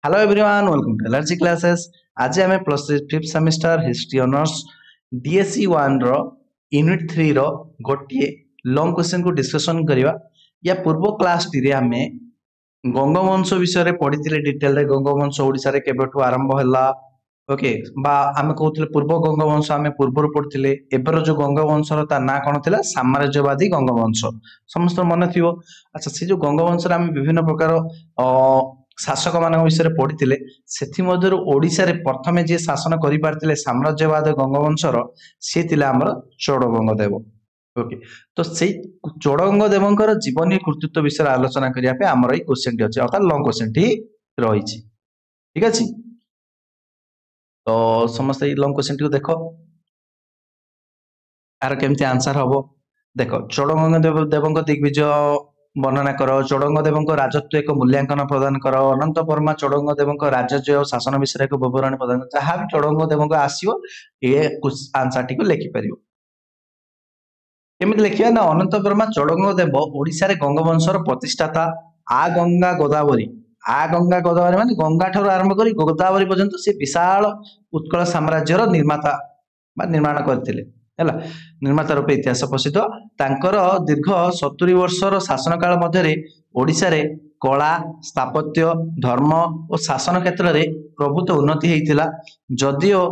Hello everyone, welcome to LRG classes. आज आम plus fifth semester history honours DSC 1 रो unit 3 रो गोटे long question को discussion करिवा। या पूर्व क्लास टी रे आमे गंगवंश विषय रे पढिथिले डिटेल रे गंगवंश ओडिसा रे केबेठु आरंभ हला। ओके बा आमे कहउथिले पूर्व गंगवंश आमे पूर्व रो पढिथिले। एबर जो गंगवंश रो ता ना कोन थिला साम्राज्यवादी गंगवंश समस्त मन थिवो। अच्छा से जो गंगवंश रे आमे विभिन्न प्रकार शासक मान विषय पढ़ी से ओडिशा रे प्रथमे जे शासन करि पारथिले साम्राज्यवाद गंगवंशर सी थिला हमर चोड़गंगदेव। ओके तो से चोड़गंगदेवंकर जीवनी कृतित्व विषय आलोचना करिया पे हमर ई क्वेश्चन टी अछि अर्थात लॉन्ग क्वेश्चन टी रहिछि। ठीक अछि तो समस्त ई लॉन्ग क्वेश्चन टी को देखो आर केमति आंसर हबो। देखो चोड़गंगदेव देवंक दिग्विजय वर्णना कर। चोड़गंगदेवंक राजत्व एक मूल्यांकन प्रदान कर। अनंत वर्मा चोड़गंगदेवंक राजस्व और शासन विषय एक विवरण प्रदान कर। जहाँ भी चोड़गंगदेवंक आसीओ ये आंसर टी को लिखि परियो। केमिति लिखिया ना अनंत वर्मा चोड़गंगदेव ओडिसा रे गंगवंशर प्रतिष्ठाता। आ गंगा गोदावरी माने गंगा ठाରୁ आरंभ करी गोदावरी पर्यंत से विशाल उत्कल साम्राज्यर निर्माता बा निर्माण करथिले हैला। निर्माता रूपे इतिहास प्रसिद्ध। तांकर दीर्घ 70 वर्षर शासन काल मध्य ओडिशा रे कला स्थापत्य धर्म और शासन क्षेत्र में प्रभुत्व उन्नति होता। जदिओ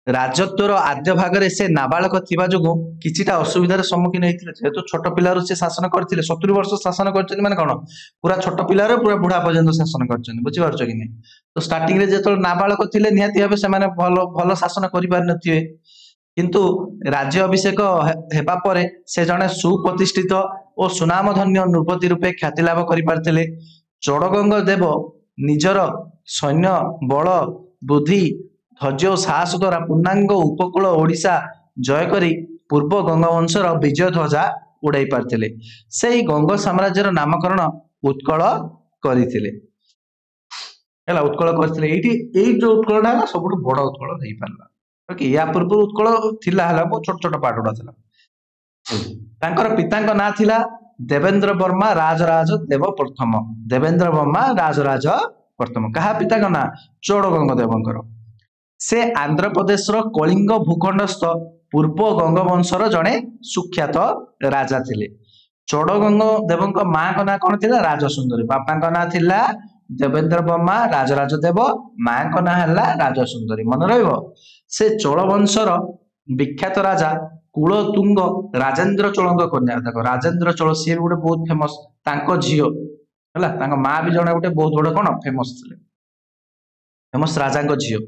राजत्वर आद्य भागरे से नाबालक थिबा जोगु किछिटा असुविधार सम्मुखीन होइतिले। जेहेतु छोट पिलारु से शासन करथिले 70 वर्ष शासन करछन माने कोन पूरा छोट पिलार पूरा बुढ़ा पर्यंत शासन करछन। बुझि पारछ कि नै। तो स्टार्टिंग रे जेतल नाबालक थिले निहाती भाबे से माने भलो शासन करि पार नथिबे। किंतु राज्य अभिषेक हेबा परे से जने सुप्रतिष्ठित और सुनामधन्य नृपति रूपे ख्याति लाभ करि पारथिले। चोड़गंगदेव निजर सैन्य बल बुद्धि धैर्य और साहस द्वारा पूर्णांग उपकूल ओडिशा जय करी पूर्व गंगवंशर विजय ध्वजा उड़ाई पारथिले। सेही गंग साम्राज्यर नामकरण उत्कल करथिले हैला। उत्कल करथिले एई जो उत्कल ना सबुठ बड़ उत्कल देई पारला। ओके या पूर्व उत्कल थिला हला बहुत छोट छोट पाटोडा थिला। तांकर पितांक ना थिला देवेंद्र वर्मा राजराज देव प्रथम। देवेंद्र वर्मा राजराज प्रथम कहा पितांक ना चोड़गंगदेवंकर। से आंध्र प्रदेश कलिंग भूखंडस्थ पूर्व गंगवंशर जड़े सुख्यात राजा थिले। चोड़गंगदेवंक मां का ना कौन थिला राजसुंदरी। बापा का ना थिला देवेंद्र वर्मा राजराज देव। मां का ना हला राजसुंदरी मन रहिबो। से चोल वंशर विख्यात राजा कुलतुंग राजेंद्र चोलंग कन्या। देखो राजेंद्र चोल सी गोटे बहुत फेमस तांको झियो हला। तांको मां भी जणे गोटे बहुत बड़ कोन फेमस थिले फेमस राजा को झियो।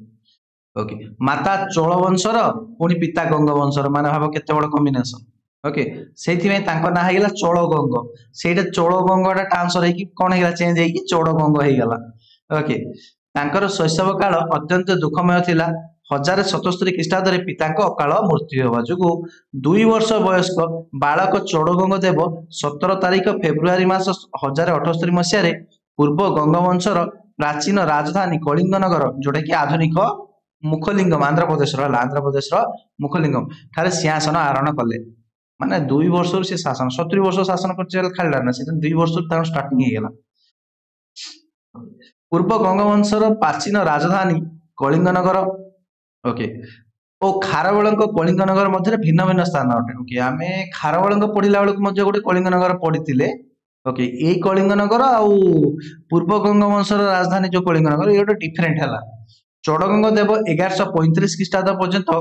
ओके माता चोल वंशर पुणी पिता गंग वंशर माने भाव केते बड़ कॉम्बिनेशन। ओके सेथि में तांको ना हेगला चोड़गंग। सेटा चोड़गंगटा ट्रांसफर हेकी कोन हेगला चेंज हेकी चोड़गंग हेगला। ओके तांकर शैशव काल अत्यंत दुखमय थिला। 1077 ख्रीष्टाब्द रे पिताको अकाल मृत्यु होवा जोगु 2 वर्ष वयस्क बालक चोड़गंगदेव 17 तारीख फेब्रुआरी मास 1078 मसिया रे पूर्व गंगवंशर प्राचीन राजधानी कलिंग नगर जोटा कि आधुनिक मुखलिंगम आंध्र प्रदेश मुखलिंगम ठारे सिंहासन आरोहण कले। माने 2 वर्ष से शासन 70 वर्ष शासन कर खाला ना से 2 वर्ष तार स्टार्टिंग हे गेला। पूर्व गंगवंशर प्राचीन राजधानी कलिंग नगर। ओके ओ खारवळंक कलिंग नगर मध्य भिन्न भिन्न स्थान अटे। ओके आमे खारवळंक पढिला बेलक मध्य गोटे कलिंग नगर पढिथिले। ओके ए कलिंग नगर आ पूर्व गंगवंशर राजधानी जो कलिंग नगर ये डिफरेंट हला। चोड़गंगदेव 1135 ख्रीष्टाब्द पर्यंत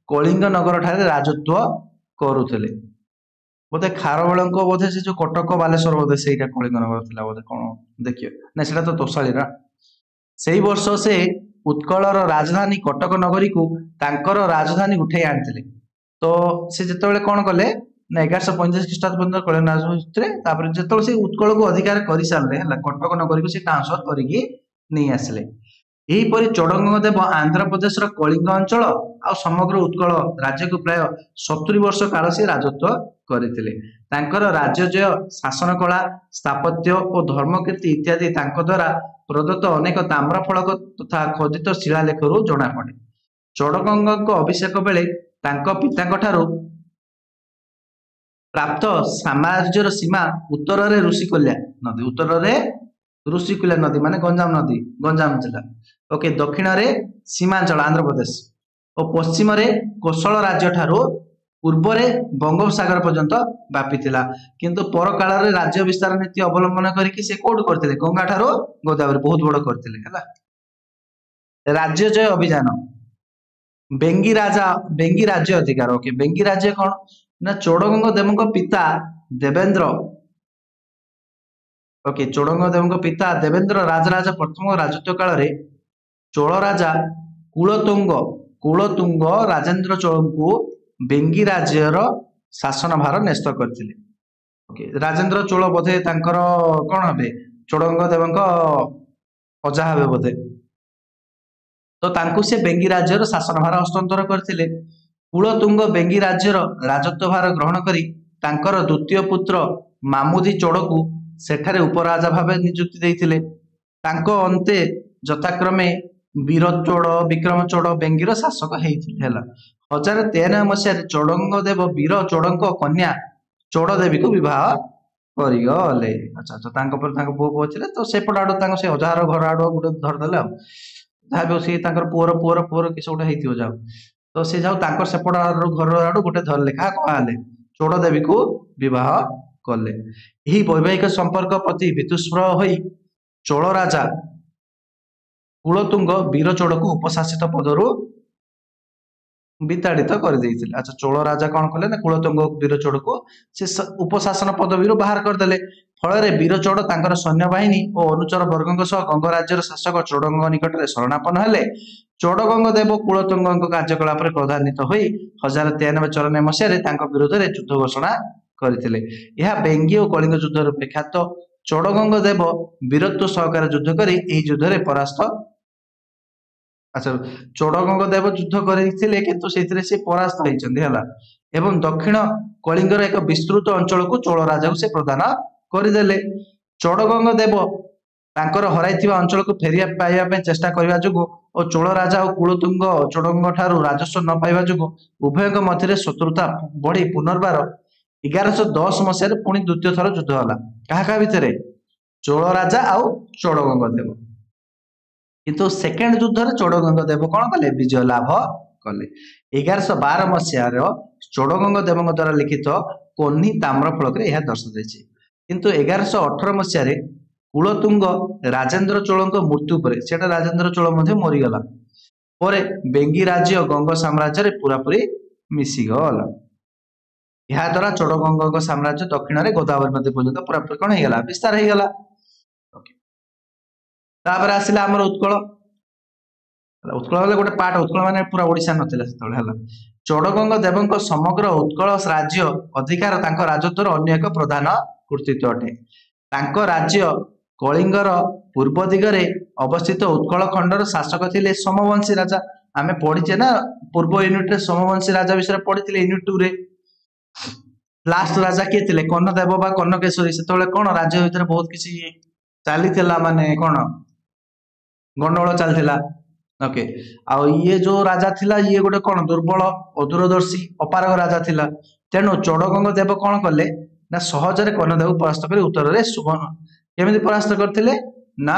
कलिंग नगर ठारे राजत्व करुथिले। बोधे खारवळंक बोधे से जो कटक बालेश्वर बोधे सेटा कलिंग नगर थिला बोधे कोन देखियो ना सेटा तो तोसाली ना। सेही वर्ष से उत्कलर राजधानी कटक नगरी को तांकर राजधानी उठे आनथिले। तो से जेतेबेले कोन कले ना 1135 ख्रीष्टाब्द पर्यंत कलिंग राजवंशरे तापर जेतेबेले से उत्कल को अधिकार करि सारले हला कटक नगरी को से ट्रांसफर करिकि नै आसले। यहीपरि चोड़गंगदेव आंध्र प्रदेश कलिंग अंचल आ समग्र उत्कल राज्य को प्राय 70 वर्ष काल से राजत्व करथिले। तांकर राज्यजय शासन कला स्थापत्य और धर्मकीर्ति इत्यादि तांको द्वारा प्रदत्त अनेक ताम्र फलक तथा खोदित शिलालेख जना पड़े। चोड़गंग अभिषेक बेले तांको पितांक ठारू प्राप्त साम्राज्यर सीमा उत्तर रे ऋषिकोल्या नदी उत्तर रे ऋषिकुल्या नदी माने गंजाम नदी, गंजाम जिला। ओके, दक्षिण रे सीमांचल आंध्र प्रदेश और पश्चिम रे कोशल राज्य ठारू पूर्व रे बंगोपसागर पर्यंत व्यापी थिला। किंतु पर काल रे राज्य विस्तार नीति अवलंबन करके से कोड करथिले गंगा ठारू गोदावरी बहुत बड़ करथिले हला। राज्य जय अभियान, बेंगी राज्य अधिकार। ओके, बेंगी राज्य कौन ना चोड़गंग देवଙ୍କ पिता देवेंद्र। ओके, चोड़गंग देवଙ୍କ पिता देवेंद्र राजराज प्रथम राजत्व काल रे चोल राजा कुलतुंग राजेंद्र चोळଙ୍କୁ बेंगी राज्यर शासन भार न्यस्त करथिले। ओके, राजेंद्र चोल बोधे तांकर कोन हबे चोड़गंग देवଙ୍କ अजा हबे बोधे। तो तांकु से बेंगी राज्यर शासन भार हस्तांतर करथिले। कुलतुंग बेंगी राज्यर राजत्व भार ग्रहण करी तांकर द्वितीय पुत्र मामुदी चोड़कु सेठारे उपराजा भावे नियुक्ति देइथिले। तांको अंते यथाक्रमे वीर चोड़ विक्रम चोड़ बेंगीर शासक हेइथिले हला। 1093 मसीह चोड़गंग देव वीर चोड़ଙ୍କ कन्या चोड़ देवी को विवाह करिगले। अच्छा अच्छा, तांको पर तांको पुओ छिले तो सेपट आडो तांको से हजार घर आडो गुटे धर देले आ जाबे से तांकर पुओर किस गुटे हेइथियो जाऊ तो से जाऊ तांकर सेपट आडो घर आडो गुटे धर लेखा कहले चोड़ देवी को विवाह कले। यही वैवाहिक संपर्क प्रति वितुष्प्र होई चोल राजा कुलतुंग वीर चोड़ को उपशासित पदरु विताड़ित कर देइथिले। अच्छा, चोल राजा कौन कले ना कुलतुंग वीर चोड़ को से उपशासन पदवी बाहर करदेले। फल वीर चोड़ तांकर सैन्य बाहिनी और अनुचर वर्गों सह गंग राज्यर शासक चोड़गंग निकट में शरणापन्न हेले। चोड़गंग देव कुलतुंग कार्यकलाप क्रोधान्वित होई 1093-94 मसीह विरोध में युद्ध घोषणा करथिले। यह बेंगी और कलिंग युद्ध रूपे ख्यात। चोड़गंग देव वीरत्व सहकार युद्ध करी एही युद्ध रे परास्त। अच्छा, चोड़गंग देव युद्ध करथिले किंतु सेथिरे से परास्त होइचंदी हला एवं दक्षिण कलिंगर एक विस्तृत अंचल को चोल राजा को से प्रदान करदेले। चोड़गंग देव तांकर हराइथिबा अंचल को फेरिया पाइबा पे चेष्टा करबा जुगु और चोल राजा और कुलतुंग चोड़गंग ठारू राजस्व न पाइबा जुगु उभयक मध्य शत्रुता बढ़ी पुनर्बार 1110 मसीह पुणी द्वितीय थर युद्ध होला। क्या भितर चोल राजा आउ चोड़गंग देव। किंतु सेकेंड युद्ध रे चोड़गंग देव कौन कले विजय लाभ कले। 1112 मसीह चोड़गंग देव द्वारा लिखित कोन्ही ताम्र फलक यह दर्शाଯାଇଛି। किंतु 1118 मसीह कुलतुंग राजेंद्र चोल मृत्यु पर सेटा राजेंद्र चोल मरीगला पर बेंगी राज्य गंग साम्राज्य रे पूरापूरी मिसीगला। यह द्वारा चोड़गंग साम्राज्य दक्षिण रे गोदावरी नदी पर्यंत पूरापूरी कौन होगला विस्तार होगला। तापर आसिला हमर उत्कल। उत्कल वाले गोटे पार्ट उत्कल माने पूरा ओडिशा नथिला सेतले हला। चोड़गंग देवଙ୍କ समग्र उत्कल राज्य अधिकार तांको राजत्वर अन्य एक प्रधान कृतित्व अटे। तांको राज्य कलिंगर पूर्व दिगरे अवस्थित उत्कल खंडर शासक थिले सोमवंशी राजा। आमे पढिचे ना पूर्व यूनिट रे सोमवंशी राजा विषय पढिथिले यूनिट 2 रे। लास्ट राजा किए थिले कर्णदेव बा कर्णकेशरी। सेतले कोन राज्य भितर बहुत किछि चाली थिला माने कोन गंडगोल चलथिला। ओके, आ ये जो राजा थिला ये गोटे कोन दुर्बल अदूरदर्शी अपारग राजा थिला। तेणु चोड़गंग देव कोन कले ना सहजरे कर्णदेव परास्त कर उत्तर रे सुवर्ण केमिति परास्त करथिले ना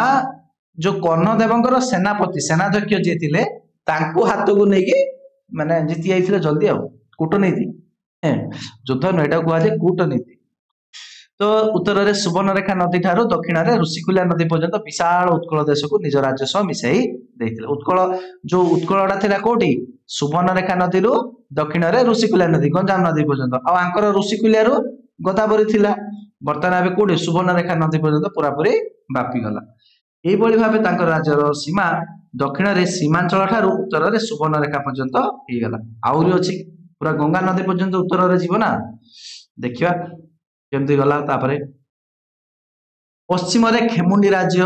जो कर्णदेवंकर सेनापति सेनाध्यक्ष जे थिले तांको हाथକୁ नेकी माने जीति आइथिले जल्दी आ कूटनीति युद्ध नैटा कुआ जे कूटनीति। तो उत्तर रे सुवर्णरेखा नदी ठारू दक्षिण रे ऋषिकुल्या नदी पर्यंत विशाल उत्कल देश को निज राज्य सह मिसाई देइथिले। उत्कल जो उत्कलडा थिला कोठी सुवर्णरेखा नदी रु दक्षिण रे ऋषिकुल्या नदी गंजाम नदी पर्यंत आ आंकर ऋषिकुल्या रु गोदावरी थिला। वर्तमान आबे कोठी सुवर्णरेखा नदी पर्यंत पूरापूरी व्यापी गला। एही बळी भाबे तांकर राज्यर सीमा दक्षिण रे सीमांचल ठारू उत्तर रे सुवर्णरेखा पर्यंत हे गला। आउरी अछि पूरा गंगा नदी पर्यंत उत्तर रे जीव ना देखिबा केमती गला। तापरे पश्चिम रे खेमुंडी राज्य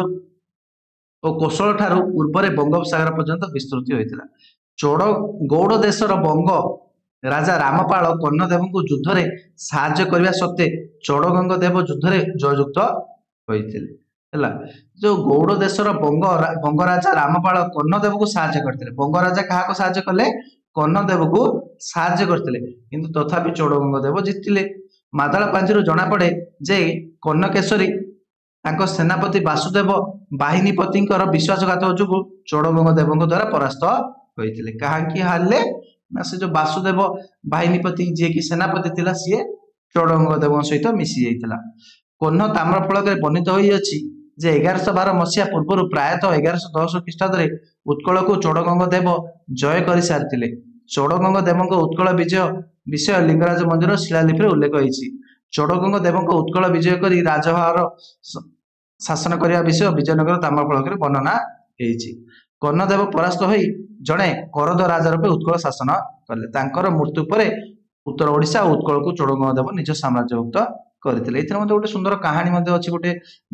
और कोशल ठारू पूर्व रे बंगोपसागर पर्यंत विस्तृत होइतिला। चोड़ गौड़ देशर बंग राजा रामपाल कर्णदेव को युद्ध रे साहाय्य करबा सत्ते चोड़गंग देव युद्ध रे जययुक्त होइतिले हला। जो गौड़ देशर बंग राजा रामपाल कर्णदेव को साहाय्य करथिले। बंग राजा काहा को साहाय्य कले कर्णदेव को साहाय्य करथिले किंतु तथापि चोड़गंग देव जितिले। मादळ पांजिरु जना पड़े जे कर्णकेशरी ତାଙ୍କ ସେନାପତି ବାସୁଦେବ ବାହିନୀପତିଙ୍କର ବିଶ୍ୱାସଘାତକ ଯୋଗୁଁ ଚୋଡଗଙ୍ଗ ଦେବଙ୍କ ଦ୍ୱାରା ପରାସ୍ତ ହୋଇଥିଲେ। କାହିଁକି ହାରିଲେ ନା ସେ ଯୋଉ ବାସୁଦେବ ବାହିନୀପତି ଯିଏକି ସେନାପତି ଥିଲା ସିଏ ଚୋଡଗଙ୍ଗ ଦେବଙ୍କ ସହିତ ମିଶି ଯାଇଥିଲା। କର୍ଣ୍ଣ ତାମ୍ର ଫଳକରେ ବର୍ଣ୍ଣିତ ହୋଇଅଛି ଯେ 1112 ମସିହା ପୂର୍ବରୁ ପ୍ରାୟତଃ 1110 ଖ୍ରୀଷ୍ଟାବ୍ଦରେ ଉତ୍କଳକୁ ଚୋଡଗଙ୍ଗ ଦେବ ଜୟ କରିସାରିଥିଲେ। ଚୋଡଗଙ୍ଗ ଦେବଙ୍କ ଉତ୍କଳ ବିଜୟ ବିଷୟ ଲିଙ୍ଗରାଜ ମନ୍ଦିର ଶିଳାଲିପିରେ ଉଲ୍ଲେଖ ହୋଇଛି। ଚୋଡଗଙ୍ଗ ଦେବଙ୍କ ଉତ୍କଳ ବିଜୟ କରି ରାଜଭାର ଶାସନ କରିବା ବିଷୟ ବିଜୟନଗର ତାମ୍ରଫଳକରେ ବର୍ଣ୍ଣନା ହେଇଛି। କର୍ଣ୍ଣଦେବ ପରାସ୍ତ ହୋଇ ଜଣେ କରଦ ରାଜା ରୂପେ ଉତ୍କଳ ଶାସନ କଲେ। ତାଙ୍କର ମୃତ୍ୟୁ ପରେ ଉତ୍ତର ଓଡ଼ିଶା ଓ ଉତ୍କଳକୁ ଚୋଡଗଙ୍ଗ ଦେବ ନିଜ ସାମ୍ରାଜ୍ୟଭୁକ୍ତ କରିଥିଲେ। ଏଥିରେ ମଧ୍ୟ ଗୋଟେ ସୁନ୍ଦର କାହାଣୀ ମଧ୍ୟ ଅଛି। ଗୋଟେ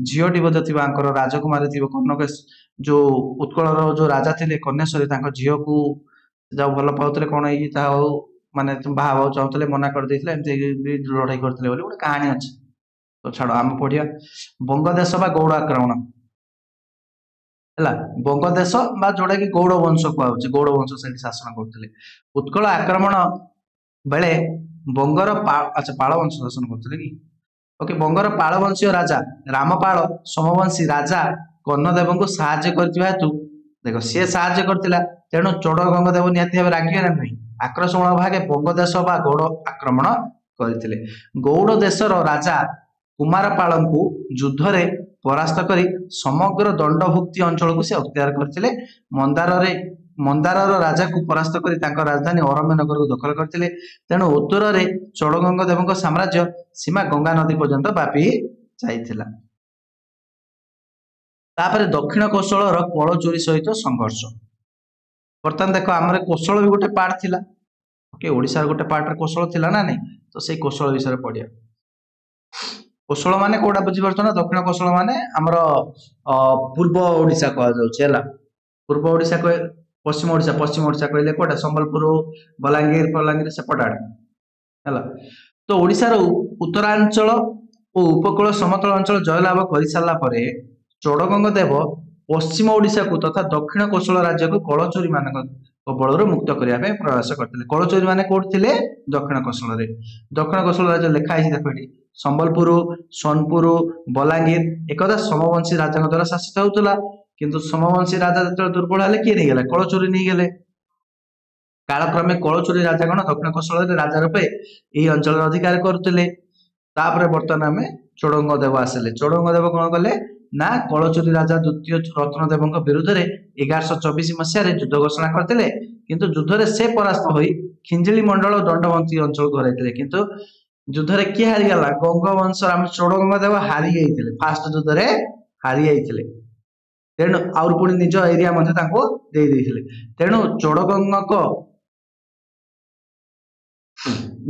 ଝିଅଟି ମଧ୍ୟ ଥିବ ଆଙ୍କର ରାଜକୁମାରୀ ଥିବ କର୍ଣ୍ଣକେଶ ଯୋଉ ଉତ୍କଳର ଯୋଉ ରାଜା ଥିଲେ କର୍ଣ୍ଣେଶ୍ୱରୀ ତାଙ୍କ ଝିଅକୁ ଯାଉ ଭଲ ପାଉଥିଲେ କଣ ହେଇକି ତା ଆଉ ମାନେ ବାହା ହେବାକୁ ଚାହୁଁଥିଲେ ମନା କରିଦେଇଥିଲେ ଏମିତି ବି ଲଢେଇ କରିଥିଲେ ବୋଲି ଗୋଟେ କାହାଣୀ ଅଛି। ତ ଛାଡ ଆମେ ପଢିବା ବଙ୍ଗଦେଶ ବା ଗୌଡ଼ ଆକ୍ରମଣ ହେଲା। ବଙ୍ଗଦେଶ ବା ଯୋଉଟା କି ଗୌଡ଼ ବଂଶ କୁହାଯାଉଛି ଗୌଡ଼ ବଂଶ ସେଠି ଶାସନ କରୁଥିଲେ। ଉତ୍କଳ ଆକ୍ରମଣ ବେଳେ ବଙ୍ଗର ଆଚ୍ଛା ପାଳ ବଂଶ ଶାସନ କରୁଥିଲେ କି ଓକେ ବଙ୍ଗର ପାଳ ବଂଶୀୟ ରାଜା ରାମପାଳ ସୋମବଂଶୀ ରାଜା କର୍ଣ୍ଣଦେବଙ୍କୁ ସାହାଯ୍ୟ କରିଥିବା ହେତୁ ଦେଖ ସିଏ ସାହାଯ୍ୟ କରିଥିଲା ତେଣୁ ଚୋଡଗଙ୍ଗ ଦେବ ନିହାତି ଭାବେ ରାଗିବେ ନା ନାହିଁ। ଆକ୍ରମଣ ଭାগে ବଙ୍ଗଦେଶ ବା ଗୌଡ଼ ଆକ୍ରମଣ କରିଥିଲେ। ଗୌଡ଼ ଦେଶର ରାଜା କୁମାରପାଳଙ୍କୁ ଯୁଦ୍ଧରେ ପରାସ୍ତ କରି ସମଗ୍ର ଦଣ୍ଡଭୁକ୍ତି ଅଞ୍ଚଳକୁ ସେ ଅକ୍ତିଆର କରିଥିଲେ। ମନ୍ଦାରର ରାଜାକୁ ପରାସ୍ତ କରି ତାଙ୍କ ରାଜଧାନୀ ଅରଣ୍ୟନଗରକୁ ଦଖଲ କରିଥିଲେ। ତେଣୁ ଉତ୍ତରରେ ଚୋଡଗଙ୍ଗ ଦେବଙ୍କ ସାମ୍ରାଜ୍ୟ ସୀମା ଗଙ୍ଗା ନଦୀ ପର୍ଯ୍ୟନ୍ତ ବ୍ୟାପି ଯାଇଥିଲା। ତାପରେ ଦକ୍ଷିଣ କୋଶଳର କଳଚୋରୀ ସହିତ ସଂଘର୍ଷ। ବର୍ତ୍ତମାନ ଦେଖ ଆମର କୋଶଳ ବି ଗୋଟେ ପାର୍ଟ ଥିଲା ଓକେ ଓଡ଼ିଶାର ଗୋଟେ ପାର୍ଟରେ କୋଶଳ ଥିଲା ନା ନାଇଁ ତ ସେଇ କୋଶଳ ବିଷୟରେ ପଢିବା। କୋଶଳ ମାନେ କୋଉଟା ବୁଝିପାରୁଛ ନା ଦକ୍ଷିଣ କୋଶଳ ମାନେ ଆମର ପୂର୍ବ ଓଡ଼ିଶା କୁହାଯାଉଛି ହେଲା। ପୂର୍ବ ଓଡ଼ିଶା ପଶ୍ଚିମ ଓଡ଼ିଶା କହିଲେ କୋଉଟା ସମ୍ବଲପୁର ବଲାଙ୍ଗୀର ସେପଟ ଆଡେ ହେଲା। ତ ଓଡ଼ିଶାର ଉତ୍ତରାଞ୍ଚଳ ଓ ଉପକୂଳ ସମତଳ ଅଞ୍ଚଳ ଜୟଲାଭ କରିସାରିଲା ପରେ ଚୋଡଗଙ୍ଗ ଦେବ ପଶ୍ଚିମ ଓଡ଼ିଶାକୁ ତଥା ଦକ୍ଷିଣ କୋଶଳ ରାଜ୍ୟକୁ କଳଚୋରୀ ମାନଙ୍କ କବଳରୁ ମୁକ୍ତ କରିବା ପାଇଁ ପ୍ରୟାସ କରିଥିଲେ। କଳଚୋରୀ ମାନେ କୋଉଠି ଥିଲେ ଦକ୍ଷିଣ କୋଶଳରେ। ଦକ୍ଷିଣ କୋଶଳ ରାଜ୍ୟ ଲେଖା ହେଇଛି ଦେଖ ଏଠି ସମ୍ବଲପୁର ସୋନପୁର ବଲାଙ୍ଗୀର ଏକଦା ସୋମବଂଶୀ ରାଜାଙ୍କ ଦ୍ୱାରା ଶାସିତ ହେଉଥିଲା। କିନ୍ତୁ ସୋମବଂଶୀ ରାଜା ଯେତେବେଳେ ଦୁର୍ବଳ ହେଲେ କିଏ ନେଇଗଲେ କଳଚୋରୀ ନେଇଗଲେ। କାଳକ୍ରମେ କଳଚୋରୀ ରାଜାଗଣ ଦକ୍ଷିଣ କୋଶଳରେ ରାଜା ରୂପେ ଏହି ଅଞ୍ଚଳର ଅଧିକାର କରୁଥିଲେ। ତାପରେ ବର୍ତ୍ତମାନ ଆମେ ଚୋଡଗଙ୍ଗ ଦେବ ଆସିଲେ। ଚୋଡଗଙ୍ଗ ଦେବ କଣ କଲେ ନା କଳଚୋରୀ ରାଜା ଦ୍ୱିତୀୟ ରତ୍ନଦେବଙ୍କ ବିରୁଦ୍ଧରେ 1124 ମସିହାରେ ଯୁଦ୍ଧ ଘୋଷଣା କରିଥିଲେ। କିନ୍ତୁ ଯୁଦ୍ଧରେ ସେ ପରାସ୍ତ ହୋଇ ଖିଞ୍ଜିଳି ମଣ୍ଡଳ ଦଣ୍ଡବନ୍ତୀ ଅଞ୍ଚଳକୁ ହରାଇଥିଲେ। କିନ୍ତୁ ଯୁଦ୍ଧରେ କିଏ ହାରିଗଲା ଗଙ୍ଗ ବଂଶ ଆମ ଚୋଡଗଙ୍ଗ ଦେବ ହାରି ଯାଇଥିଲେ। ଫାଷ୍ଟ ଯୁଦ୍ଧରେ ହାରି ଯାଇଥିଲେ। ତେଣୁ ଆହୁରି ପୁଣି ନିଜ ଏରିଆ ମଧ୍ୟ ତାଙ୍କୁ ଦେଇ ଦେଇଥିଲେ। ତେଣୁ ଚୋଡଗଙ୍ଗଙ୍କ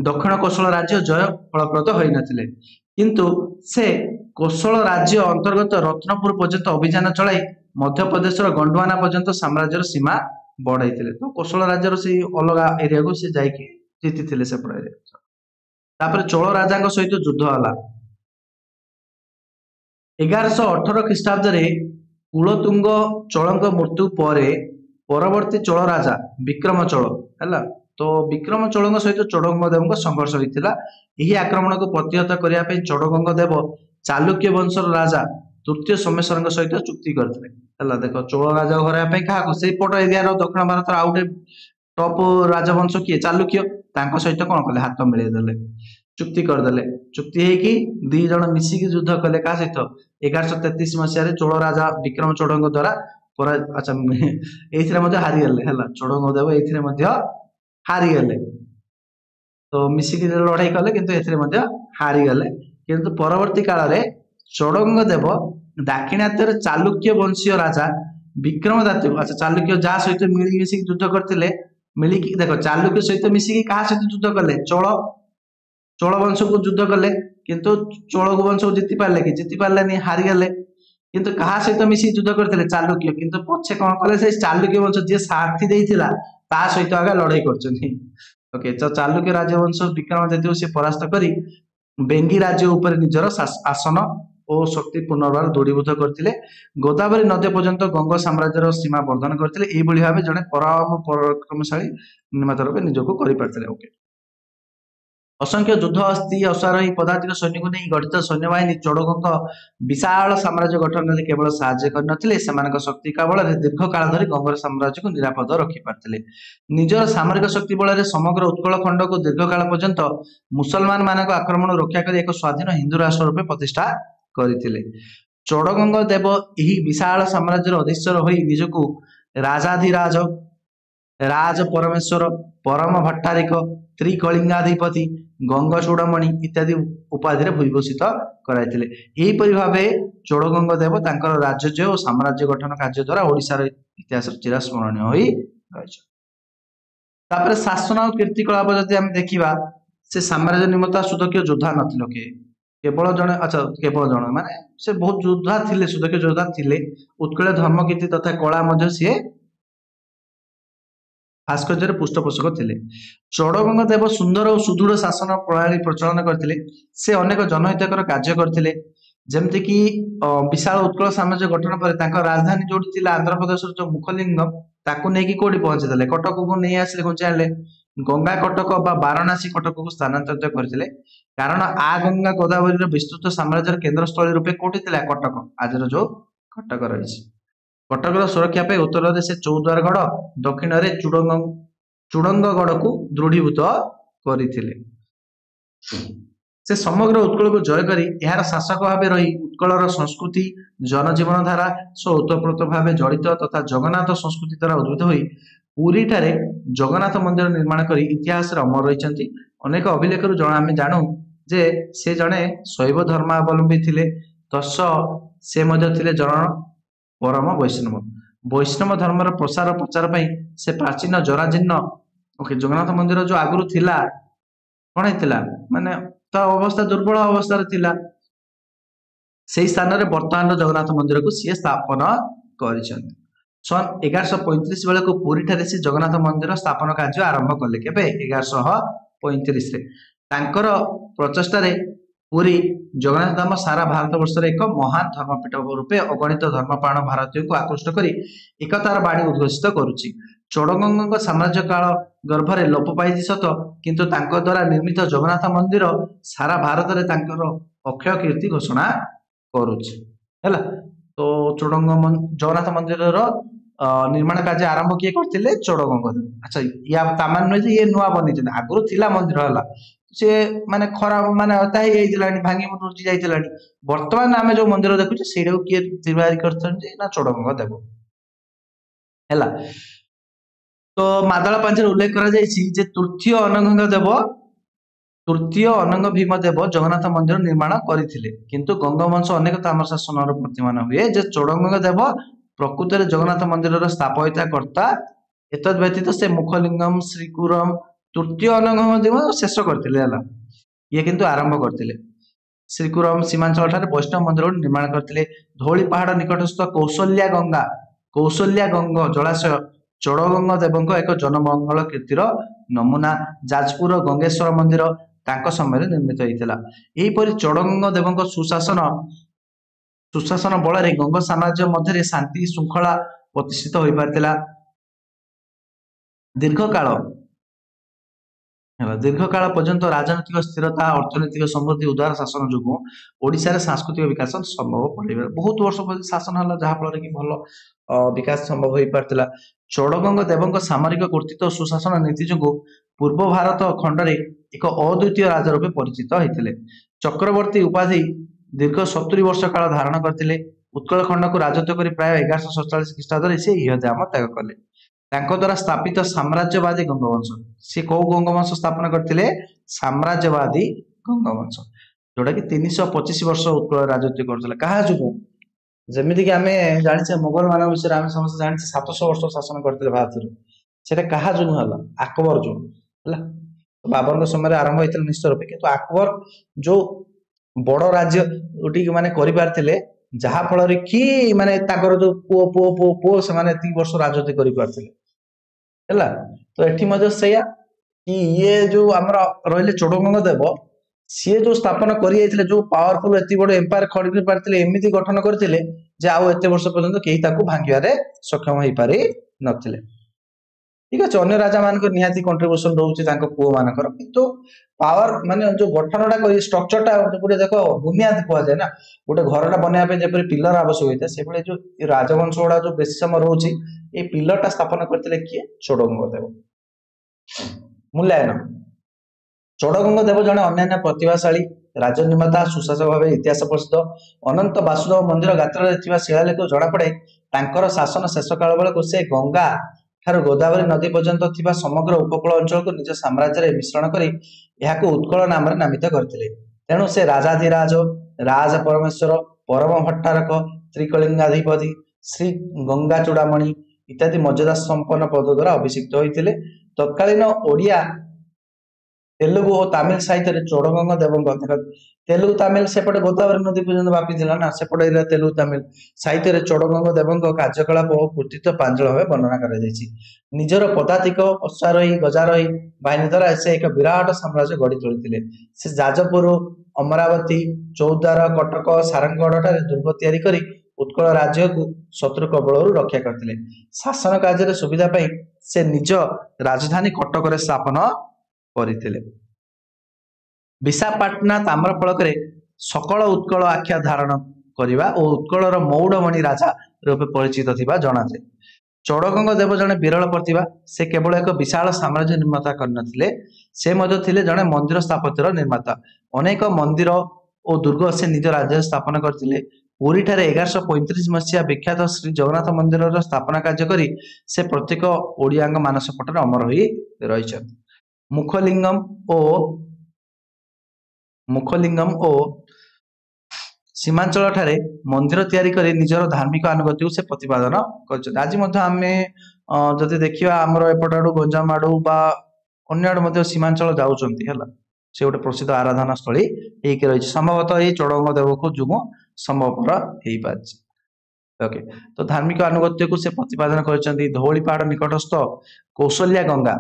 ଦକ୍ଷିଣ କୋଶଳ ରାଜ୍ୟ ଜୟ ଫଳପ୍ରଦ ହୋଇନଥିଲେ। କିନ୍ତୁ ସେ କୋଶଳ ରାଜ୍ୟ ଅନ୍ତର୍ଗତ ରତ୍ନପୁର ପର୍ଯ୍ୟନ୍ତ ଅଭିଯାନ ଚଳାଇ ମଧ୍ୟପ୍ରଦେଶର ଗଣ୍ଡୱାନା ପର୍ଯ୍ୟନ୍ତ ସାମ୍ରାଜ୍ୟର ସୀମା ବଢାଇଥିଲେ। ତ କୋଶଳ ରାଜ୍ୟର ସେଇ ଅଲଗା ଏରିଆକୁ ସେ ଯାଇକି ଜିତିଥିଲେ ସେପଟ ଏରିଆ। ତାପରେ ଚୋଳ ରାଜାଙ୍କ ସହିତ ଯୁଦ୍ଧ ହେଲା। 1118 ଖ୍ରୀଷ୍ଟାବ୍ଦରେ କୁଳତୁଙ୍ଗ ଚୋଳଙ୍କ ମୃତ୍ୟୁ ପରେ ପରବର୍ତ୍ତୀ ଚୋଳ ରାଜା ବିକ୍ରମ ଚୋଳ ହେଲା। ତ ବିକ୍ରମ ଚୋଳଙ୍କ ସହିତ ଚୋଡଗଙ୍ଗ ଦେବଙ୍କ ସଂଘର୍ଷ ହୋଇଥିଲା। ଏହି ଆକ୍ରମଣକୁ ପ୍ରତିହତ କରିବା ପାଇଁ ଚୋଡଗଙ୍ଗ ଦେବ ଚାଲୁକ୍ୟ ବଂଶର ରାଜା ତୃତୀୟ ସୋମେଶ୍ୱରଙ୍କ ସହିତ ଚୁକ୍ତି କରିଥିଲେ ହେଲା। ଦେଖ ଚୋଳ ରାଜା ହରାଇବା ପାଇଁ କାହାକୁ ସେଇପଟ ଏରିଆର ଦକ୍ଷିଣ ଭାରତର ଆଉ ଗୋଟେ ଟପ ରାଜବଂଶ କିଏ ଚାଲୁକ୍ୟ ତାଙ୍କ ସହିତ କଣ କଲେ ହାତ ମିଳେଇ ଦେଲେ ଚୁକ୍ତି କରିଦେଲେ। ଚୁକ୍ତି ହେଇକି ଦି ଜଣ ମିଶିକି ଯୁଦ୍ଧ କଲେ କାହା ସହିତ 1133 ମସିହାରେ ଚୋଳ ରାଜା ବିକ୍ରମ ଚୋଡଙ୍କ ଦ୍ୱାରା ଆଚ୍ଛା ଏଇଥିରେ ମଧ୍ୟ ହାରିଗଲେ ହେଲା। ଚୋଡଗଙ୍ଗ ଦେବ ଏଇଥିରେ ମଧ୍ୟ ହାରିଗଲେ। ତ ମିଶିକି ଲଢେଇ କଲେ କିନ୍ତୁ ଏଥିରେ ମଧ୍ୟ ହାରିଗଲେ। କିନ୍ତୁ ପରବର୍ତ୍ତୀ କାଳରେ ଚୋଡଗଙ୍ଗ ଦେବ ଦାକ୍ଷିଣାତ୍ୟର ଚାଲୁକ୍ୟ ବଂଶୀୟ ରାଜା ବିକ୍ରମଦାତ୍ୟ ଆଚ୍ଛା ଚାଲୁକ୍ୟ ଯାହା ସହିତ ମିଳିମିଶିକି ଯୁଦ୍ଧ କରିଥିଲେ ମିଳିକି ଦେଖ ଚାଲୁକ୍ୟ ସହିତ ମିଶିକି କାହା ସହିତ ଯୁଦ୍ଧ କଲେ ଚୋଳ ବଂଶକୁ ଯୁଦ୍ଧ କଲେ। କିନ୍ତୁ ଚୋଳ ବଂଶକୁ ଜିତି ପାରିଲେ କି ଜିତି ପାରିଲେନି ହାରିଗଲେ। କିନ୍ତୁ କାହା ସହିତ ମିଶିକି ଯୁଦ୍ଧ କରିଥିଲେ ଚାଲୁକ୍ୟ। କିନ୍ତୁ ପଛେ କଣ କଲେ ସେଇ ଚାଲୁକ୍ୟ ବଂଶ ଯିଏ ସାଥୀ ଦେଇଥିଲା ତା ସହିତ ଆଗା ଲଢେଇ କରୁଛନ୍ତି ଓକେ। ତ ଚାଲୁକ୍ୟ ରାଜବଂଶ ବିକ୍ରମାଦିତ୍ୟକୁ ସେ ପରାସ୍ତ କରି ବେଙ୍ଗି ରାଜ୍ୟ ଉପରେ ନିଜର ଆସନ ଓ ଶକ୍ତି ପୁନର୍ବାର ଦୃଢୀଭୂତ କରିଥିଲେ। ଗୋଦାବରୀ ନଦୀ ପର୍ଯ୍ୟନ୍ତ ଗଙ୍ଗ ସାମ୍ରାଜ୍ୟର ସୀମା ବର୍ଦ୍ଧନ କରିଥିଲେ। ଏଇଭଳି ଭାବେ ଜଣେ ପରାକ୍ରମଶାଳୀ ନିର୍ମାତା ରୂପେ ନିଜକୁ କରିପାରିଥିଲେ ଓକେ। असंख्य युद्ध अस्थि अश्वारोही पदातिक सैनिक नहीं गठित सैन्यबाहिनी चोड़गंग विशाल साम्राज्य गठन में केवल साहाଯ୍य करनथिले सेमानक शक्ति बल दीर्घ काल धरी गंगर साम्राज्य को निरापद रखि पारथिले निजर सामरिक शक्ति बल समग्र उत्कल खंड को दीर्घ काल पर्यंत मुसलमान मानक आक्रमण रक्षा कर एक स्वाधीन हिंदू राष्ट्र रूपे प्रतिष्ठा करथिले चोड़गंग देव यही विशाल साम्राज्यर अधीश्वर होई निजको राजाधिराज राज परमेश्वर परम भट्टारिक त्रिकलिंगाधिपति गंग चूड़मणि इत्यादि उपाधि भूभूषित कराइथिले एहीपरि भावे चोड़गंग देव तांकर राज्य और साम्राज्य गठन कार्य द्वारा ओडिशार इतिहास चिरस्मरणीय होई रहिछ। तापर शासन और कीर्तिकलाप जदि हम देखिबा से साम्राज्य निमित्त सुदक्ष योद्धा नथिलो के केवल जने अच्छा केवल जने माने से बहुत योद्धा थिले सुदक्ष योद्धा थिले उत्कल धर्म कीर्ति तथा कला मध्ये से भास्कर्य पृष्ठपोषक थे चोड़गंग देव सुंदर और सुदृढ़ शासन प्रणाली प्रचलन करते से अनेक जनहितकर कार्य करते जमती कि विशाल उत्कल साम्राज्य गठन पर राजधानी जो आंध्र प्रदेश जो मुखलिंगम ताकू नहीं कोड़ी पहुंची कटक को नहीं आसिले घुंचाइले गंगा कटक बा वाराणसी कटक को स्थानांतरित करते कारण आ गंगा गोदावरी विस्तृत साम्राज्य केन्द्रस्थली रूपे कोठी कटक आज जो कटक रही कटक सुरक्षा पे उत्तर से चौद्वारगढ़ दक्षिण में चुड़ंगगढ़ को दृढ़ीभूत करते से समग्र उत्कल को जय करी यार शासक भाव रही उत्कलर संस्कृति जनजीवन धारा सह ओतप्रोत भाव जड़ित तथा जगन्नाथ संस्कृति द्वारा उद्भूत हुई पुरी ठारे जगन्नाथ मंदिर निर्माण कर इतिहास अमर रही अनेक अभिलेख आम जानू जे से जड़े शैव धर्मावलंबी थे तस् से जन परम वैष्णव वैष्णव धर्मर प्रसार प्रचार से प्राचीन जराजीर्ण जगन्नाथ मंदिर जो आगुरी थिला कौन होता माने अवस्था दुर्बल अवस्था थिला से स्थान में वर्तमान जगन्नाथ मंदिर को सी स्थापन कर सन 1135 बेले को पुरी ठारे से जगन्नाथ मंदिर स्थापन कार्य आरंभ कले केबे 1135 रे प्रचेष्टा पुरी जगन्नाथ धाम सारा भारत वर्ष एक महान धर्मपीठ रूपे अगणित धर्मप्राण भारतीय को आकृष्ट कर एकतार बाणी उद्घोषित करुच्ची चोड़गंग साम्राज्य काल गर्भरे लोप पाई सत किंतु तांको द्वारा निर्मित जगन्नाथ मंदिर सारा भारत में अक्षय कीर्ति घोषणा करुच्ची हैला तो चोड़गंग जगन्नाथ मंदिर निर्माण कार्य आरंभ किए करते चोड़गंग अच्छा या तामान नुहे ये नुआ बनी आगुरी थिला मंदिर है से माने खराब माने भांगी रुचि जाइए बर्तमान आम जो मंदिर देखुचे से किए तैयारी कर चोड़गंग देव है तो मादला पांचर उल्लेख कर तृतीय अनंग देव तृतीय अनंग भीम देव जगन्नाथ मंदिर निर्माण करते किंतु गंगवंश अनेक ताम्र शासन प्रतिमान हुए जे चोड़गंग देव प्रकृत में जगन्नाथ मंदिर स्थापयिता कर्ता एतद व्यतीत से मुखलिंगम श्रीकुरम तृतीय अनंग शेष करते ये किंतु आरंभ करते श्रीकुरम सीमांचल ठारे वैष्णव मंदिर निर्माण करते धौली पहाड़ निकटस्थ कौशल्या गंग जलाशय चोड़गंग देव एक जनमंगल कीर्तिर नमूना जाजपुर गंगेश्वर मंदिर समय निर्मित होता यहीपरि चोड़गंग देव सुशासन बल गंग साम्राज्य मध्य शांति श्रृंखला प्रतिष्ठित हो पारला दीर्घकाल पर्यंत राजनैतिक स्थिरता अर्थनैतिक समृद्धि उदार शासन जो ओडिशा रे सांस्कृतिक विकास संभव पड़े बहुत वर्ष शासन है जहाँफल कि भल विकास संभव हो पारला चोड़गंग देव सामरिक कर्तृत्व सुशासन नीति जो पूर्व भारत खंड में एक अद्वितीय राजा रूपे परिचित होते चक्रवर्ती उपाधि दीर्घ 70 वर्ष काल धारण करते उत्कल खंड को राजत्व कर प्राय 1147 ख्रीष्टाब्द से इहदाम त्याग कले द्वारा स्थापित साम्राज्यवादी गंगवंश से कौ गंगवंश स्थापन करते साम्राज्यवादी गंगवंश जोटा कि 325 वर्ष उत्कल राजत्व करते क्या जो जमीक आम जाने मुगल मान विषय आम समस्त जाने 700 वर्ष शासन करते भारत से क्या जो आकबर जो है बाबर समय आरंभ होता निश्चित रूपे किंतु आकबर जो बड़ राज्य माने करि पारथिले जहा फल कि माने ताकर जो पुओ पुओ पुओ पुओ से माने 3 वर्ष राजनीति करि पारथिले हैला तो एठी मजे सया कि ये जो हमरा रहले चोड़गंग देव सी जो स्थापन करि जाइथिले जो पावरफुल एति बड़ एम्पायर खड़ी कर पारथिले एमिति गठन करथिले जे आउ एते वर्ष पर्यंत केही ताकू भांगियारे सक्षम होई पारि नथिले ठीक अच्छे अन्य राजा मान निहाती कंट्रीब्यूशन रोचे पुओ मानकर किंतु पावर माने जो गठनटा करी स्ट्रक्चरटा गोटे देख बुनियाद कह जाए ना गोटे घरटा बनवाई जपरी पिलर आवश्यक होता है से जो राजवंश गुड़ा जो बेसी समय रोचे ये पिलरटा स्थापन करते किए चोड़गंग देव मूल्यायन चोड़गंग देव जड़े अन्य प्रतिभाशाली राजनिर्माता सुशासक भाव इतिहास प्रसिद्ध अनंत वासुदेव मंदिर गात्र शिलालेख जड़ापड़े तांकर शासन शेष काल बेलू से गंगा ठार गोदावरी नदी पर्यंत थिबा समग्र उपकूल अंचल को निज साम्राज्य मिश्रण कर उत्कल नाम नामित करते तेणु से राजाधिराज राज परमेश्वर परम भट्टारक त्रिकलिंगाधिपति श्री गंगा चूड़ामणि इत्यादि मर्यादा संपन्न पद द्वारा अभिषिक्त होते तत्कालीन ओडिया तेलुगु और तमिल साहित्य चोड़गंग देव तेलुगु तमिल सेपटे गोदावरी नदी पर्यंत व्यापी ना सेपटे तेलुगु तमिल साहित्य चोड़गंग देव कार्यकलाप और कृतित्व प्रांजल भाव वर्णना कर निजर पदातिक अश्वारोही गजारोही बाहिनी द्वारा से एक विराट साम्राज्य गढ़ी तोड़ी से जाजपुर अमरावती चौद्वार कटक सारंगगढ़ दुर्ग तैयारी उत्कल राज्य को शत्रु कबल रक्षा करते शासन कार्य सुविधा से निज राजधानी कटक स्थापन करते विशाखापाटना ताम्रफलक सकल उत्कल आख्या धारण करने और उत्कलर मौड़मणि राजा रूपे परिचित थिबा जनाए चोड़गंग देव जड़े विरल प्रतिभा से केवल एक विशाल साम्राज्य निर्माता करनथिले से थे जड़े मंदिर स्थापत्यर निर्माता अनेक मंदिर और दुर्ग से निज राज्य स्थापन करते पुरी ठारे 1135 मसीहा विख्यात श्री जगन्नाथ मंदिर स्थापना कार्य करी से प्रत्येक ओडिया मानस पटरे अमर हो रही मुखलिंगम और सीमांचल ठारे मंदिर तैयारी करी निजर धार्मिक आनुगत्य से प्रतिपादन कर आज आमे जदि देखिया आमर एपट आड़ू गंजाम आड़ू बा अन्य आड़ू सीमांचल जाउछंती हला से गोटे प्रसिद्ध आराधना स्थली एक रही संभवतः ये चोड़गंग देव को जुग संभवपर हो पारे ओके तो धार्मिक आनुगत्य को से प्रतिपादन कर धौली पहाड़ निकटस्थ कौशल्या गंगा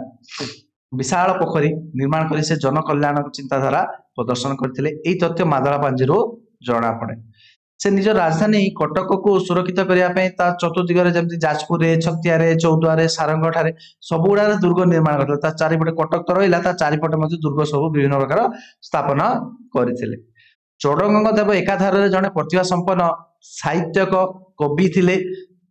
विशाल पोखरी निर्माण कर से जन कल्याण चिंताधारा प्रदर्शन करते तथ्य मादला पांजी जना पड़े से निज राजधानी कटक को सुरक्षित करने चतुर्दिगरे जमी जाजपुर छतियार चौद्वार सारंगठारे सब गुड़ा दुर्ग निर्माण करते चारिपटे कटक तो रहा चारिपटे दुर्ग सब विभिन्न प्रकार स्थापन करते चोड़गंग देव एकाधार जड़े प्रतिभा संपन्न साहित्यक कवि थिले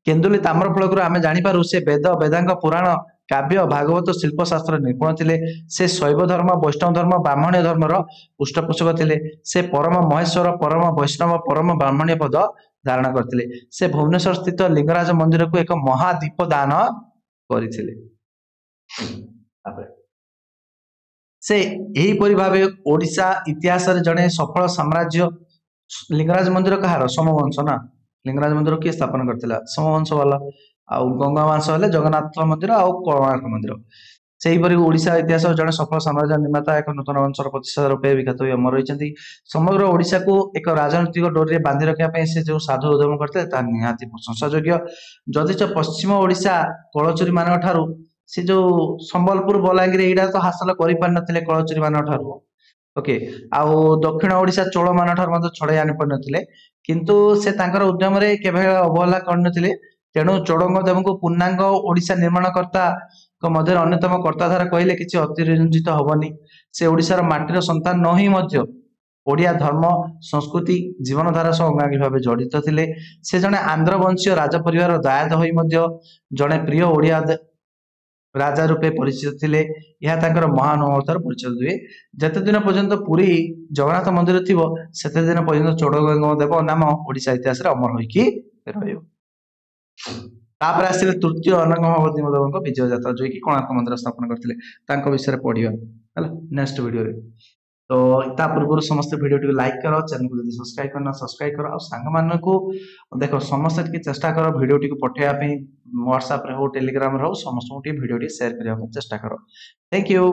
केन्दुली ताम्रफलक आम जापर से वेद वेदांग पुराण काव्य भागवत शिल्पशास्त्र निपुण थिले से शैव धर्म वैष्णव धर्म ब्राह्मण्य धर्मर पृष्ठपोषक थिले से परम महेश्वर परम वैष्णव परम ब्राह्मण्य पद धारण करथिले से भुवनेश्वर स्थित लिंगराज मंदिर को एक महादीप दान करथिले से यही परि भाबे ओडिशा इतिहास रे जने सफल साम्राज्य लिंगराज मंदिर कहार सोमवंश ना लिंगराज मंदिर किए स्थापन करथिला सोमवंश वाला आ गंगा वंश हेले जगन्नाथ मंदिर आ कोणार्क मंदिर से ओडिशा इतिहास जड़े सफल साम्राज्य निर्माता एक नूतन वंशर प्रतिष्ठा रूपे विख्यात होई अमर रही समग्र ओडिशा को एक राजनीतिक डोरी बांधि रखा से जो साधु उद्यम करते निहाती प्रशंसायोग्य जदिच पश्चिम ओडिशा कलचुरी मान ठारू से जो संबलपुर बलांगीर एटा तो हासिल कर पार नथिले कलचुरी मान ठारू ओके आउ दक्षिण ओडिशा चोल मान ठारू मते छड़ाई आनि पार नथिले किंतु से तांकर उद्यम रे केबे अवहेला करनथिले तेणु चोड़गंग देव को पूर्णांग ओडिशा निर्माणकर्ता मध्य अन्यतम कर्ताधार कहले किसी अतिरंजित हबनी से ओडिशार माटीर संतान न ही मध्य ओडिया धर्म संस्कृति जीवनधारा सह अंगांगी भाव जड़ित थिले से जने आंध्र वंशीय राज परिवार दायाद होई मध्य जने प्रिय ओडिया राजा रूपे परिचित थिले यह तांकर महानुभावतार परिचय दिए जते दिन पर्यंत पुरी जगन्नाथ मंदिर थिबो सेते दिन पर्यंत चोड़गंग देव नाम ओडिशा इतिहास रे अमर होइकी रहियो तापर आसिले तृतीय अनंग महाबोधिदेव विजय यात्रा जो कि कोणार्क मंदिर स्थापन करते विषय पढ़िया नेक्स्ट वीडियो रे तो ता पूर्व समस्त वीडियो लाइक करो चैनल को जल्दी सब्सक्राइब करना सब्सक्राइब करो और सांग मान को देखो समस्त चेष्टा करो वीडियो टी पठेया व्हाट्सएप रे हो टेलीग्राम रे हो समस्त वीडियो शेयर करने चेष्टा करो थैंक यू।